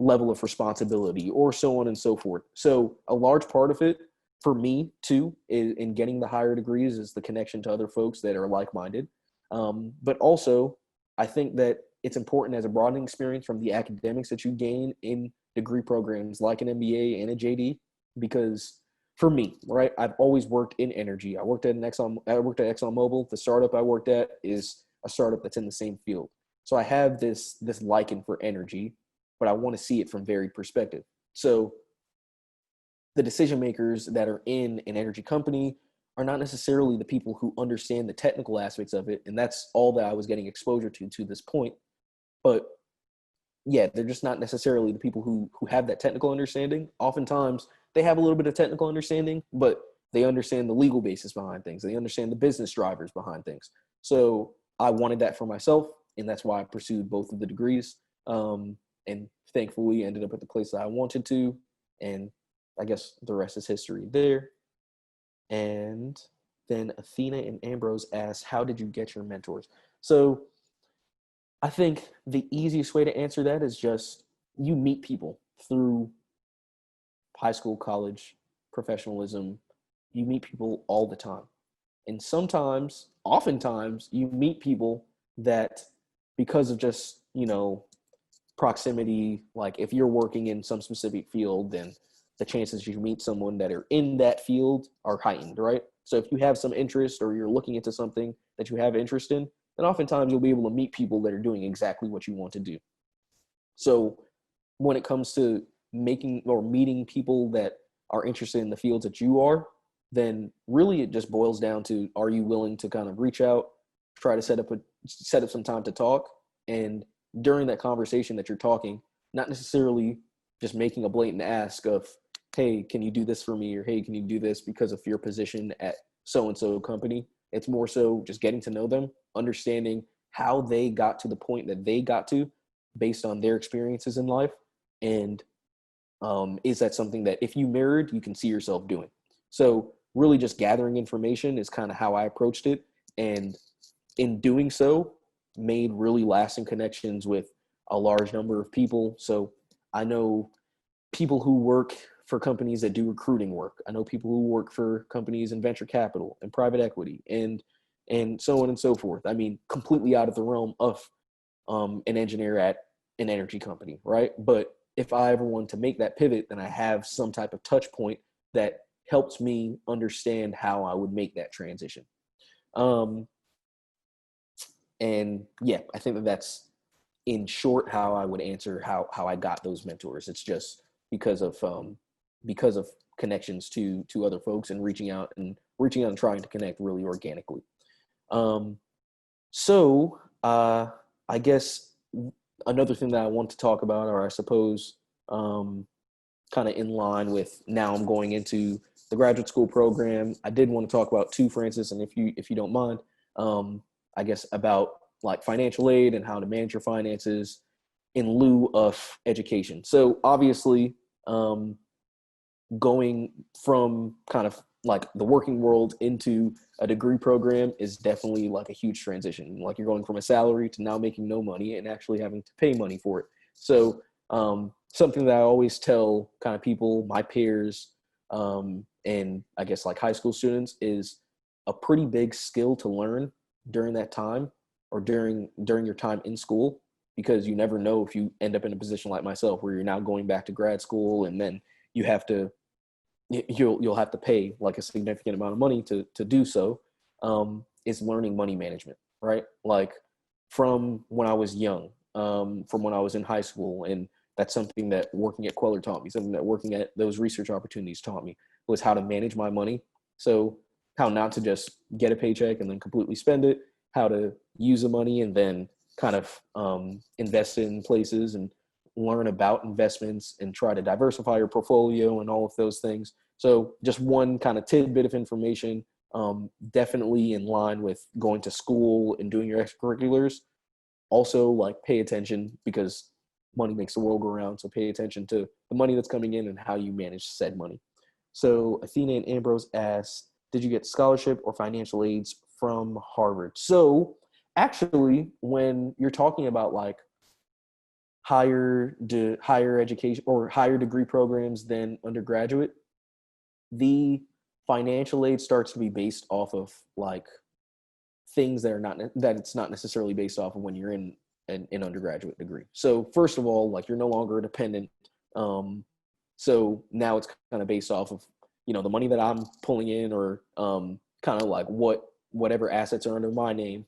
level of responsibility or so on and so forth. So a large part of it for me too in getting the higher degrees is the connection to other folks that are like-minded. But also I think that it's important as a broadening experience from the academics that you gain in degree programs like an MBA and a JD, because for me, right, I've always worked in energy. I worked at ExxonMobil. The startup I worked at is a startup that's in the same field. So I have this liking for energy, but I want to see it from varied perspective. So the decision makers that are in an energy company are not necessarily the people who understand the technical aspects of it. And that's all that I was getting exposure to this point. But yeah, they're just not necessarily the people who have that technical understanding. Oftentimes they have a little bit of technical understanding, but they understand the legal basis behind things. They understand the business drivers behind things. So I wanted that for myself, and that's why I pursued both of the degrees. And thankfully ended up at the place that I wanted to. And I guess the rest is history there. And then Athena and Ambrose asked, how did you get your mentors? So I think the easiest way to answer that is just you meet people through high school, college, professionalism. You meet people all the time. And oftentimes, you meet people that because of just, proximity, like if you're working in some specific field, then the chances you meet someone that are in that field are heightened, right? So if you have some interest or you're looking into something that you have interest in, then oftentimes you'll be able to meet people that are doing exactly what you want to do. So when it comes to making or meeting people that are interested in the fields that you are, then really it just boils down to, are you willing to kind of reach out, try to set up some time to talk, and during that conversation that you're talking, not necessarily just making a blatant ask of, hey, can you do this for me? Or, hey, can you do this because of your position at so-and-so company? It's more so just getting to know them, understanding how they got to the point that they got to based on their experiences in life. And is that something that if you mirrored, you can see yourself doing? So really just gathering information is kind of how I approached it. And in doing so, made really lasting connections with a large number of people. So I know people who work for companies that do recruiting work. I know people who work for companies in venture capital and private equity and so on and so forth. I mean, completely out of the realm of an engineer at an energy company, right? But if I ever want to make that pivot, then I have some type of touch point that helps me understand how I would make that transition. Um, and yeah, I think that that's in short how I would answer how I got those mentors. It's just because of connections to other folks and reaching out and trying to connect really organically. Um, so I guess another thing that I want to talk about, or I suppose kind of in line with now I'm going into the graduate school program. I did want to talk about too, Francis, and if you don't mind, I guess about like financial aid and how to manage your finances in lieu of education. So obviously, going from kind of like the working world into a degree program is definitely like a huge transition. Like you're going from a salary to now making no money and actually having to pay money for it. So something that I always tell kind of people, my peers, and I guess like high school students, is a pretty big skill to learn during that time or during your time in school, because you never know if you end up in a position like myself where you're now going back to grad school and then you have to you'll have to pay like a significant amount of money to do so. Is learning money management, right? Like from when I was young, from when I was in high school, and that's something that working at Queller taught me, something that working at those research opportunities taught me, was how to manage my money. So how not to just get a paycheck and then completely spend it, how to use the money and then kind of invest it in places and learn about investments and try to diversify your portfolio and all of those things. So just one kind of tidbit of information, definitely in line with going to school and doing your extracurriculars. Also, like, pay attention, because money makes the world go around. So pay attention to the money that's coming in and how you manage said money. So Athena and Ambrose asked, did you get scholarship or financial aids from Harvard? So actually, when you're talking about like higher education or higher degree programs than undergraduate, the financial aid starts to be based off of like things that it's not necessarily based off of when you're in an undergraduate degree. So first of all, like, you're no longer a dependent. So now it's kind of based off of, the money that I'm pulling in, or kind of like whatever assets are under my name,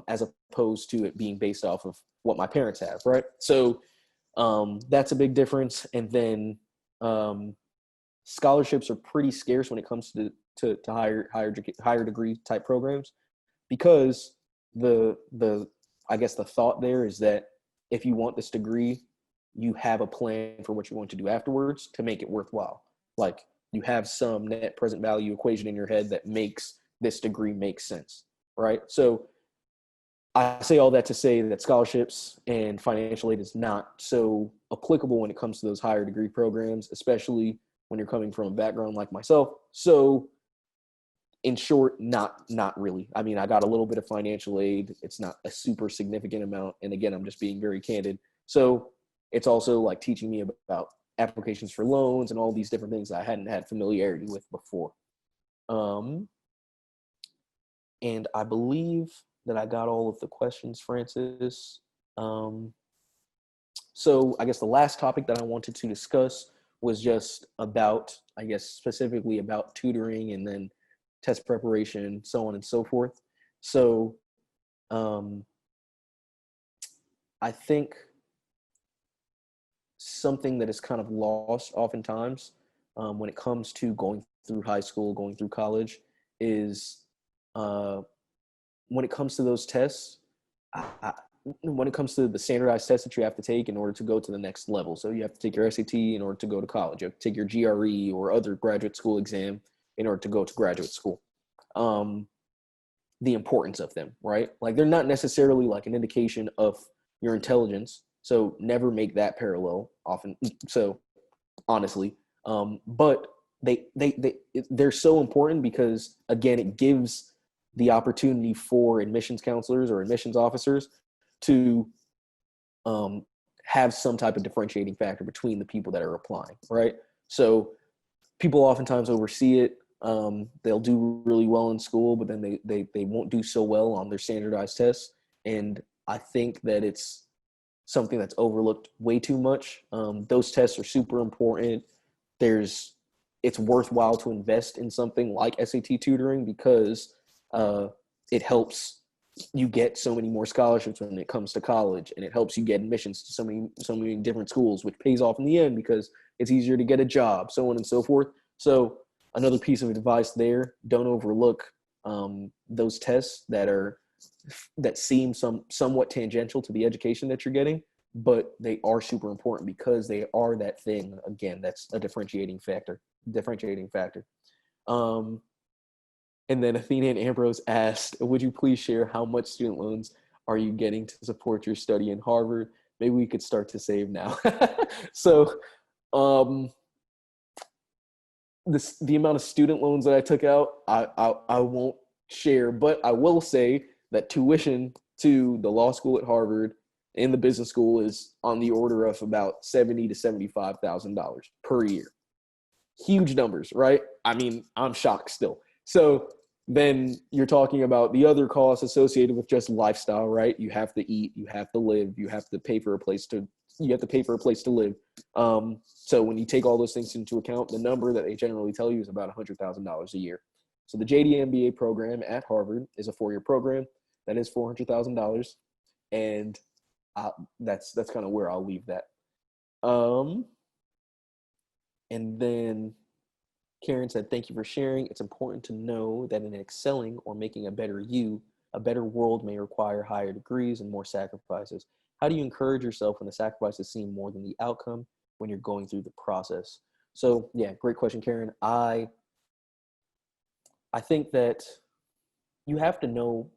as opposed to it being based off of what my parents have, right? So that's a big difference. And then scholarships are pretty scarce when it comes to higher degree type programs, because the I guess the thought there is that if you want this degree, you have a plan for what you want to do afterwards to make it worthwhile. Like, you have some net present value equation in your head that makes this degree make sense, right? So I say all that to say that scholarships and financial aid is not so applicable when it comes to those higher degree programs, especially when you're coming from a background like myself. So in short, not really. I mean, I got a little bit of financial aid. It's not a super significant amount. And again, I'm just being very candid. So it's also like teaching me about applications for loans and all these different things I hadn't had familiarity with before. And I believe that I got all of the questions, Francis. So I guess the last topic that I wanted to discuss was just about, I guess, specifically about tutoring and then test preparation, so on and so forth. So I think something that is kind of lost oftentimes when it comes to going through high school, going through college, is when it comes to those tests, when it comes to the standardized tests that you have to take in order to go to the next level. So you have to take your SAT in order to go to college. You have to take your GRE or other graduate school exam in order to go to graduate school. The importance of them, right? Like, they're not necessarily like an indication of your intelligence. So never make that parallel often. So honestly, but they're so important because, again, it gives the opportunity for admissions counselors or admissions officers to um, have some type of differentiating factor between the people that are applying, right? So people oftentimes oversee it. They'll do really well in school, but then they won't do so well on their standardized tests. And I think that it's something that's overlooked way too much. Those tests are super important. It's worthwhile to invest in something like SAT tutoring because it helps you get so many more scholarships when it comes to college, and it helps you get admissions to so many different schools, which pays off in the end because it's easier to get a job, so on and so forth. So another piece of advice there: don't overlook those tests that seem somewhat tangential to the education that you're getting, but they are super important because they are that thing. Again, that's a differentiating factor. Um, and then Athena and Ambrose asked, would you please share how much student loans are you getting to support your study in Harvard? Maybe we could start to save now. So the amount of student loans that I took out, I won't share, but I will say that tuition to the law school at Harvard and the business school is on the order of about $70,000 to $75,000 per year. Huge numbers, right? I mean, I'm shocked still. So then you're talking about the other costs associated with just lifestyle, right? You have to eat, you have to live, you have to pay for a place to live. So when you take all those things into account, the number that they generally tell you is about $100,000 a year. So the JD MBA program at Harvard is a 4-year program. That is $400,000, and that's kind of where I'll leave that. And then Karen said, thank you for sharing. It's important to know that in excelling or making a better you, a better world may require higher degrees and more sacrifices. How do you encourage yourself when the sacrifices seem more than the outcome when you're going through the process? So yeah, great question, Karen. I think that you have to know,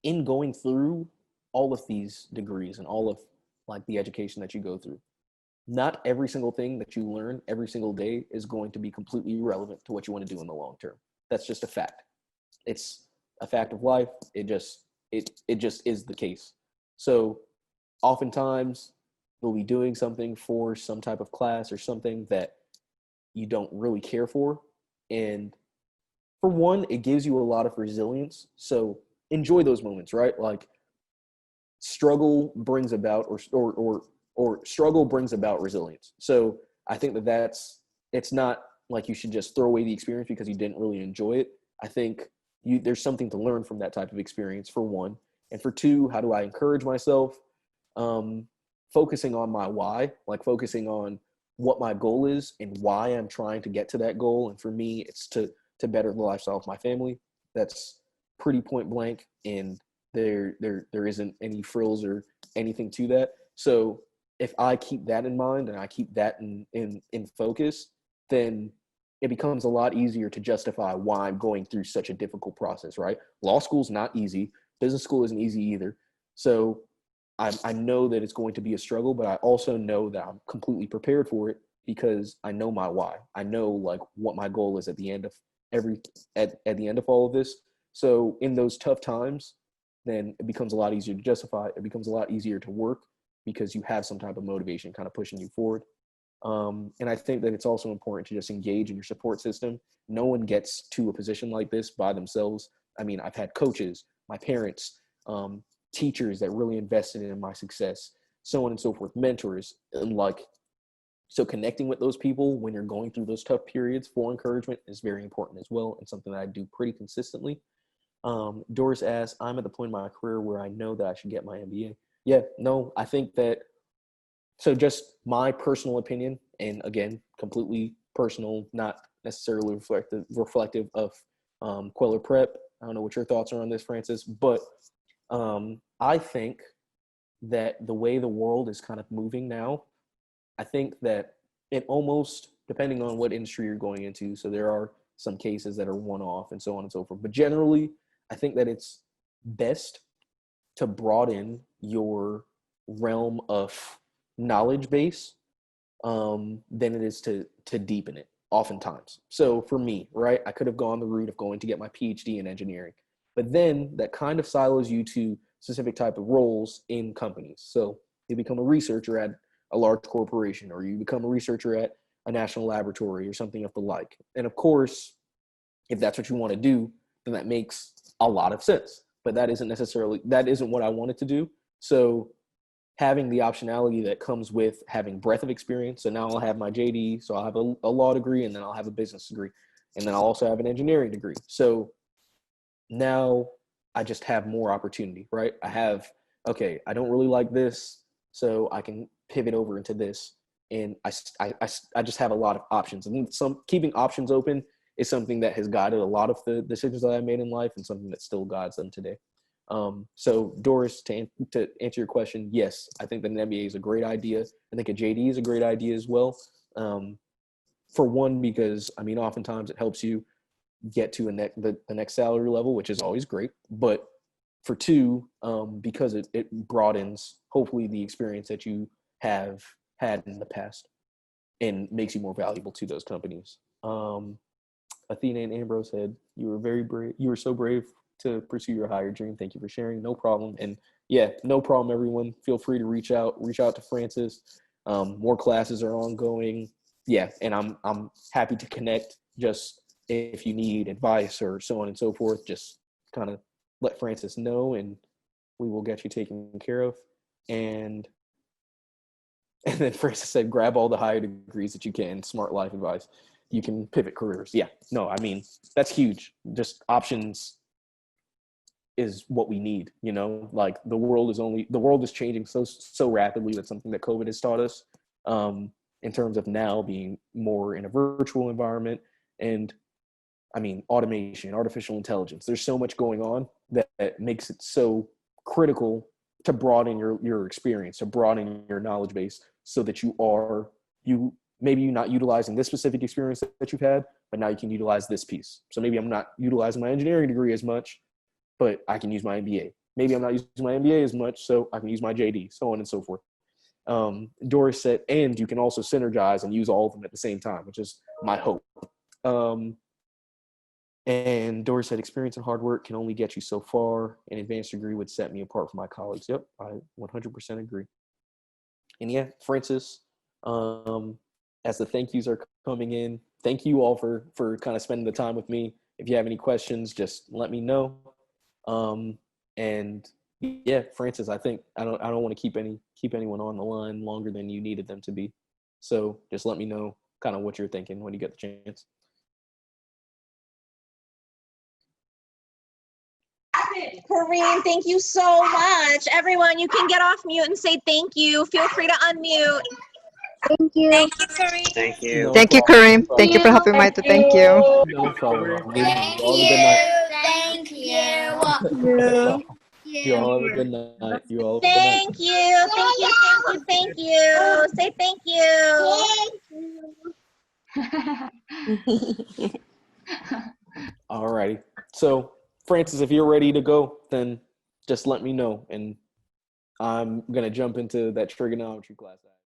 in going through all of these degrees and all of like the education that you go through, not every single thing that you learn every single day is going to be completely relevant to what you want to do in the long term. That's just a fact. It's a fact of life. It just is the case. So oftentimes you'll be doing something for some type of class or something that you don't really care for. And for one, it gives you a lot of resilience. So enjoy those moments, right? Like struggle brings about or struggle brings about resilience. So I think it's not like you should just throw away the experience because you didn't really enjoy it. I think there's something to learn from that type of experience, for one. And for two, how do I encourage myself? Focusing on my why, like focusing on what my goal is and why I'm trying to get to that goal. And for me, it's to better the lifestyle of my family. That's pretty point blank, and there isn't any frills or anything to that. So if I keep that in mind and I keep that in focus, then it becomes a lot easier to justify why I'm going through such a difficult process, right? Law school's not easy. Business school isn't easy either. So I know that it's going to be a struggle, but I also know that I'm completely prepared for it because I know my why. I know like what my goal is at the end of at the end of all of this. So in those tough times, then it becomes a lot easier to justify. It becomes a lot easier to work because you have some type of motivation kind of pushing you forward. And I think that it's also important to just engage in your support system. No one gets to a position like this by themselves. I mean, I've had coaches, my parents, teachers that really invested in my success, so on and so forth, mentors. And like, so connecting with those people when you're going through those tough periods for encouragement is very important as well, and something that I do pretty consistently. Doris asks, I'm at the point in my career where I know that I should get my MBA. Yeah, no, I think that, so just my personal opinion, and again, completely personal, not necessarily reflective of Queller Prep. I don't know what your thoughts are on this, Francis, but I think that the way the world is kind of moving now, I think that it almost, depending on what industry you're going into, so there are some cases that are one-off and so on and so forth, but generally, I think that it's best to broaden your realm of knowledge base than it is to deepen it oftentimes. So for me, right, I could have gone the route of going to get my PhD in engineering, but then that kind of silos you to specific type of roles in companies. So You become a researcher at a large corporation, or you become a researcher at a national laboratory or something of the like. And of course, if that's what you want to do, then that makes a lot of sense. But that isn't what I wanted to do. So having the optionality that comes with having breadth of experience. So now I'll have my JD, so I'll have a law degree, and then I'll have a business degree. And then I'll also have an engineering degree. So now I just have more opportunity, right? Okay, I don't really like this, so I can pivot over into this. And I just have a lot of options. And keeping options open is something that has guided a lot of the decisions that I made in life, and something that still guides them today. So Doris, to answer your question, yes, I think that an MBA is a great idea. I think a JD is a great idea as well. For one, because I mean, oftentimes it helps you get to the next salary level, which is always great. But for two, because it broadens, hopefully, the experience that you have had in the past and makes you more valuable to those companies. Athena and Ambrose said, you were very brave. You were so brave to pursue your higher dream. Thank you for sharing. No problem. And yeah, no problem, everyone. Feel free to reach out to Francis. More classes are ongoing. Yeah. And I'm happy to connect. Just if you need advice or so on and so forth, just kind of let Francis know, and we will get you taken care of. And then Francis said, grab all the higher degrees that you can. Smart life advice. You can pivot careers. Yeah, no, I mean, that's huge. Just options is what we need, like the world is changing so rapidly. That's something that COVID has taught us, in terms of now being more in a virtual environment. And I mean, automation, artificial intelligence, there's so much going on that makes it so critical to broaden your experience, to broaden your knowledge base, so that maybe you're not utilizing this specific experience that you've had, but now you can utilize this piece. So maybe I'm not utilizing my engineering degree as much, but I can use my MBA. Maybe I'm not using my MBA as much, so I can use my JD, so on and so forth. Doris said, and you can also synergize and use all of them at the same time, which is my hope. And Doris said, experience and hard work can only get you so far. An advanced degree would set me apart from my colleagues. Yep, I 100% agree. And yeah, Francis, as the thank yous are coming in, thank you all for kind of spending the time with me. If you have any questions, just let me know. And yeah, Francis, I think I don't want to keep anyone on the line longer than you needed them to be. So just let me know kind of what you're thinking when you get the chance. Kareem, thank you so much. Everyone, you can get off mute and say thank you. Feel free to unmute. Thank you. Thank you, Kareem. Thank you. No Thank you, problem. Kareem. Thank you for helping Maito. Thank you. No problem. Thank You all have a good night. Thank You all have a good night. You all have a good night. Thank you. Thank you. Say thank you. All righty. So, Francis, if you're ready to go, then just let me know, and I'm gonna jump into that trigonometry class.